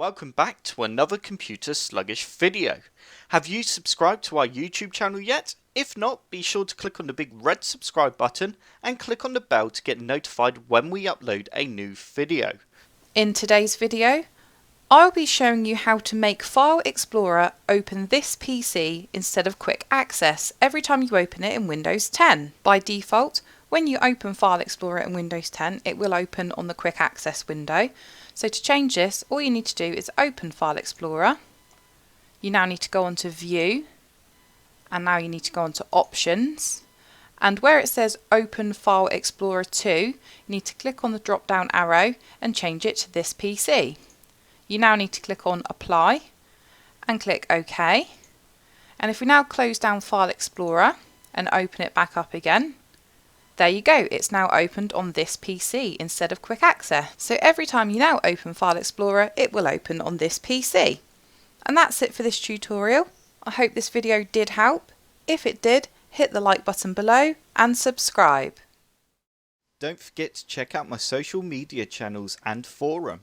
Welcome back to another Computer Sluggish video. Have you subscribed to our YouTube channel yet? If not, be sure to click on the big red subscribe button and click on the bell to get notified when we upload a new video. In today's video, I'll be showing you how to make File Explorer open this PC instead of Quick Access every time you open it in Windows 10. By default, when you open File Explorer in Windows 10, it will open on the Quick Access window. So to change this, all you need to do is open File Explorer. You now need to go on to View, and now you need to go on to Options. And where it says Open File Explorer 2, you need to click on the drop down arrow and change it to this PC. You now need to click on Apply and click OK. And if we now close down File Explorer and open it back up again, there you go, it's now opened on this PC instead of Quick Access. So every time you now open File Explorer, it will open on this PC. And that's it for this tutorial. I hope this video did help. If it did, hit the like button below and subscribe. Don't forget to check out my social media channels and forum.